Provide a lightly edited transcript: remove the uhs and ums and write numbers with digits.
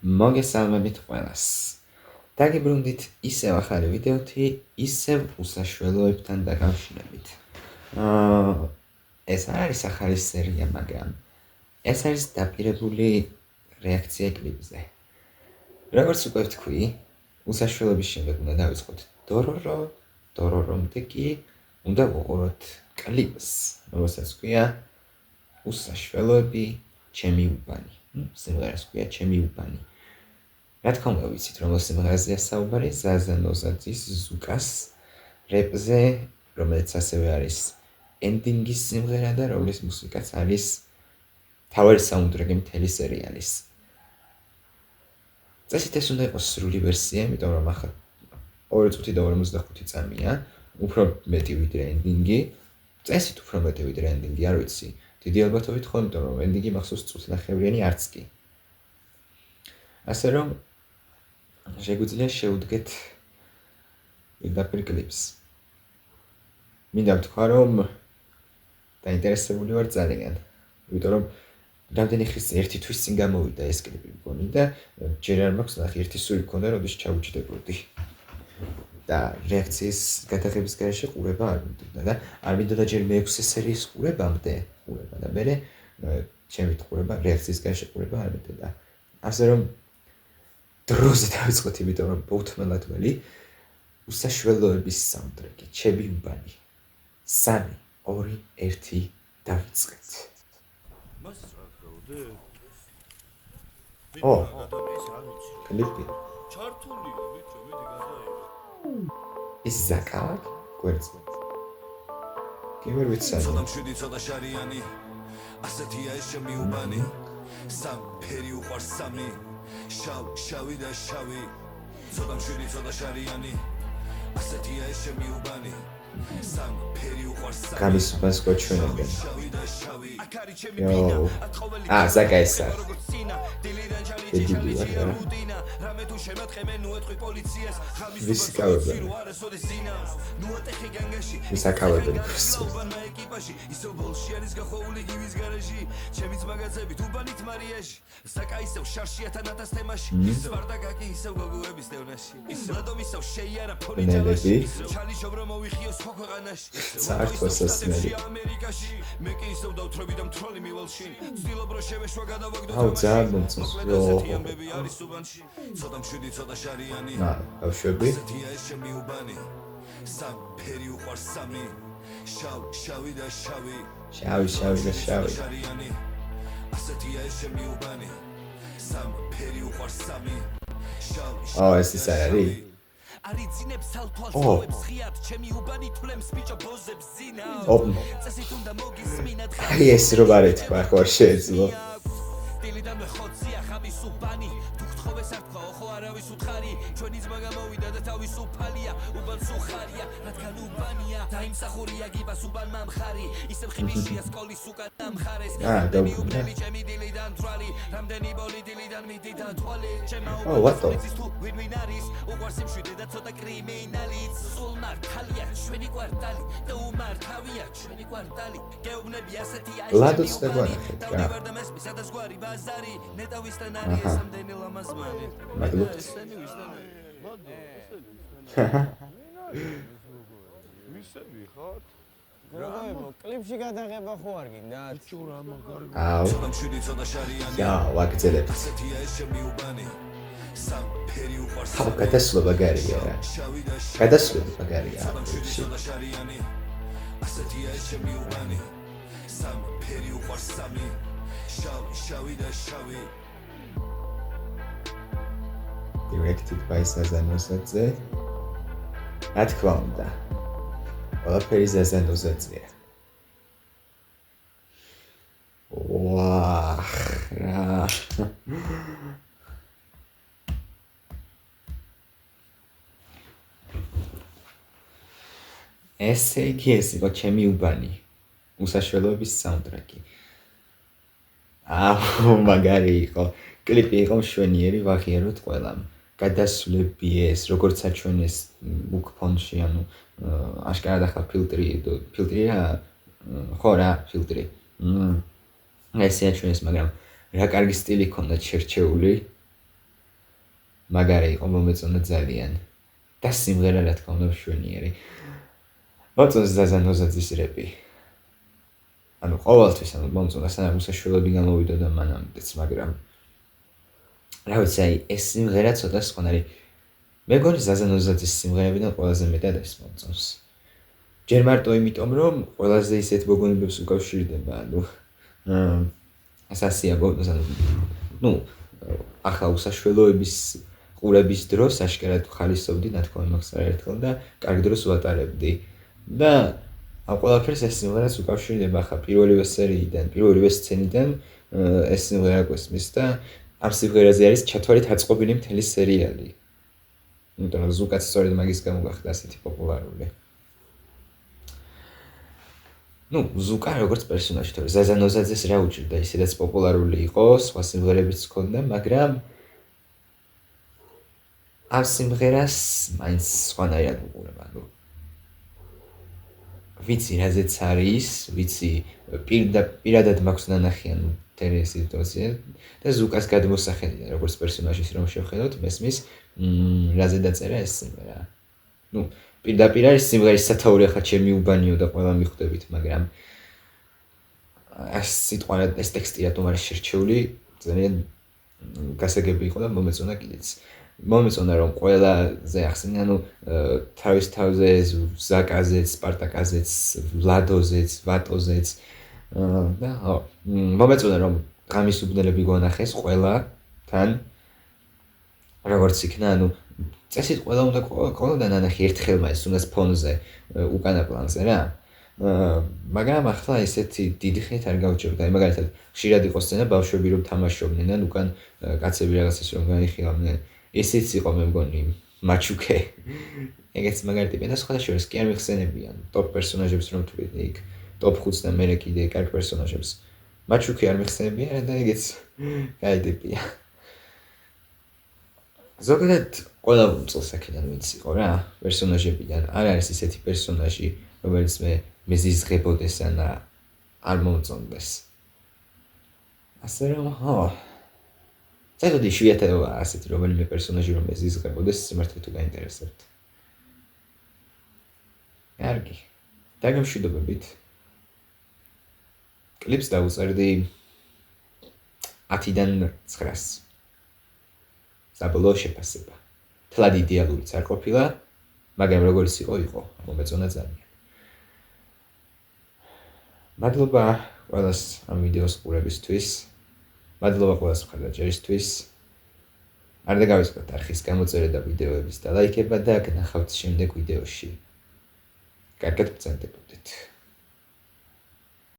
მოგესალმებით ყველას. დაგიბრუნდით ისევ ახალი ვიდეოთი, ისევ უსაშველოებთან დაკავშირებით. ეს არ არის ახალი სერია, მაგრამ ეს არის დაპირებული რეაქცია კლიპზე. როგორც უკვე ვთქვი, უსაშველობის შემდეგ უნდა დავიწყოთ დორორომდე კი უნდა ვუყუროთ კლიპს, რომელსაც ქვია უსაშველოები ჩემი უბანი. სიმღერას ქვია ჩემი უბანი. რა თქმა უნდა ვიცით, რომელ სიმღერაზეა საუბარი, ზაზა ნოზაძის ზუკას რეპზე, რომელიც ასევე არის ენდინგის სიმღერა და რომლის მუსიკაც არის თავარი საუნდტრეკი მთელი სერიალის. წესით ეს უნდა იყოს სრული ვერსია, იმიტომ რომ ახლა 2 წუთი და 45 წამია, უფრო მეტი ვიდრე ენდინგი. წესით უფრო მეტი ვიდრე ენდინგი, არ ვიცი. დიდი ალბათობით ხო, იმიტომ რომ ენდინგი მახსოვს წუთნახევრიანი არც კი. ასე რომ შეგვიძლია შევუდგეთ პირდაპირ კლიპს. მინდა ვთქვა, რომ დაინტერესებული ვარ ძალიან, იმიტომ რომ რამდენი ხნის ერთი თვის წინ გამოვიდა ეს კლიპი მგონი და ჯერ არ მაქვს ნახი, ერთი სული მქონდა, როდის ჩავუჯდებოდი. და რეაქციის გადაღების გარეშე ყურება არ მინდოდა და არ მინდოდა ჯერ მე-6 სერიის ყურებამდე და მერე ჩემი ყურება რეაქციის გარეშე ყურება არ მინდოდა. ასე რომ დროზე დავიწყოთ, იმიტომ რომ ბოუთმელადველი უსაშველოების საუნდტრეკი ჩემი უბანი 3, 2, 1 დავიწყეთ. კლიპი ჩართულია, ბიჭო, მიდი გადაიღო. ის ზაკა გვერდზე. კი ვერ ვიცი. ცოტა შარიანი. ასეთია ეს ჩემი უბანი. სამფერი უყვარს სამი. შავი და შავი. ცოტა შარიანი. ასეთია ეს ჩემი უბანი. სამფერი უყვარს სამი. გამისუბანს გოჩვენებენ. Yo. ზაკა ეს არის. ვისკავებენ. ვისაკავებენ. How sad it's so. How should be? Shall. Oh, it's the salary. Oh. Yes, Robert, back or shades. Oh, what the? Ладно, с тобой. კლიპში გადაღება ხო არ გინდათ? აუ. ვაგრძელებთ. აუ, გადასვლება გარია რა. გადასვლება გარია. ასეთია ეს ჩემი უბანი. სამფერი უყვარს სამი. შავი და შავი. Directed by Zazza Nozadze. რა თქმა უნდა. ყველაფერი Zazza Nozadzეა. ვაჰ, რა. ესე იგი ეს იყო ჩემი უბანი. უსაშველოების საუნდტრეკი. აუ, მაგარი იყო. კლიპი იყო მშვენიერი, ვაღიაროთ ყველამ. გადასვლები ეს, როგორც აჩვენეს მუქ ფონში, ანუ აშკარად ახლა ფილტრი რა, ხო რა, ფილტრი. ესე აჩვენეს, მაგრამ რა კარგი სტილი ჰქონდა შერჩეული. მაგარი იყო მომეწონა ძალიან და სიმღერა რა თქმა უნდა მშვენიერი მოწონს ზაზა ნოზაძის რეპი ანუ ყოველთვის მომწონდა სანამ უსაშველოები გამოვიდოდა მანამდეც მაგრამ რა ვიცი აი ეს სიმღერა ცოტა სხვანაირი მე მგონი ზაზა ნოზაძის სიმღერებიდან ყველაზე მეტად ეს მომწონს ჯერ მარტო იმიტომ რომ ყველაზე ისეთ მოგონებებს უკავშირდება ანუ ასასია ბონუს ანუ ახლა უსაშველოების ყურების დროს აშკარად ხალისობდი ნათქვამი მაქვს არაერთხელ და კარგ დროს ვატარებდი და ამ ყველაფერს ეს სიმღერაც უკავშირდება ახლა პირველივე სერიიდან პირველივე სცენიდან ეს სიმღერა გვესმის და ამ სიმღერაზე არის ჩათვალით აწყობილი მთელი სერიალი იმიტომ რომ ზუკაც სწორედ მაგის გამო გახდა ასეთი პოპულარული ну ზუკა როგორც პერსონაჟი თორე ზაზა ნოზაძეს რა უჭირდა ისედაც პოპულარული იყო სხვა სიმღერებიც ჰქონდა მაგრამ ამ სიმღერას მაინც სხვანაირად უყურებ ანუ ვიცი რაზეც არის ვიცი პირადად მაქვს ნანახი ანუ მთელი სიტუაცია და ზუკას გადმოსახედიდან როგორც პერსონაჟის რომ შევხედოთ მესმის რაზე დაწერა ეს სიმღერა ну პირდაპირ არის სიმღერის სათაური ახლა ჩემი უბანიო და ყველა მიხვდებით მაგრამ ეს სიტყვა ეს ტექსტი რატომ არის შერჩეული ძალიან გასაგები იყო და მომეწონა კიდეც მომეწონა რომ ყველაზე ახსენე ანუ თავის თავზე ზაკაზეც სპარტაკაზეც ვლადოზეც ვატოზეც და მომეწონა რომ ღამის უბნელები გვანახეს ყველა თან როგორც იქნა ანუ წესით ყველა უნდა ყოლოდა ნანახი ერთხელმა ეს უნდაც ფონზე უკანა პლანზე რა მაგრამ ახლა ესეთი დიდი ხნით არ გავჭირდა აი მაგალითად ხშირად იყო სცენა ბავშვები რომ თამაშობდნენ ან უკან კაცები რაღაცას რომ გაიხილავდნენ ესეც იყო მე მგონი მაჩუკე ეგეც მაგარი ტიპი და სხვა შორის კი არ მიხსენებიან ტოპ პერსონაჟებს რომ თქვი იქ ტოპ 5-ს და მე კიდე კარგ პერსონაჟებს მაჩუკე არ მიხსენებიან და ეგეც კაი ტიპია ზოგადად ყველა წელს აქედან ვინც იყო რა პერსონაჟებიდან არ არის ისეთი პერსონაჟი რომელიც მე მეზიზღებოდეს ან არ მომწონდეს ასე რომ ცოტა შევიათევა ასეთი რომელიმე პერსონაჟი რომ მეზიზღებოდეს სიმართლე თუ გაინტერესებთ კარგი დაგემშვიდობებით კლიპს დავუწერდი 10-დან 9-ს საბოლოო შეფასება თლად იდეალურიც არ ყოფილა მაგრამ როგორც იყო მომეწონა ძალიან მადლობა ყველას ამ ვიდეოს ყურებისთვის მადლობა ყველას მხარდაჭერისთვის არ დაგავიწყდეთ არხის გამოწერა და ვიდეოების და ლაიქება და გნახავთ შემდეგ ვიდეოში კარგად ბრძანდებოდეთ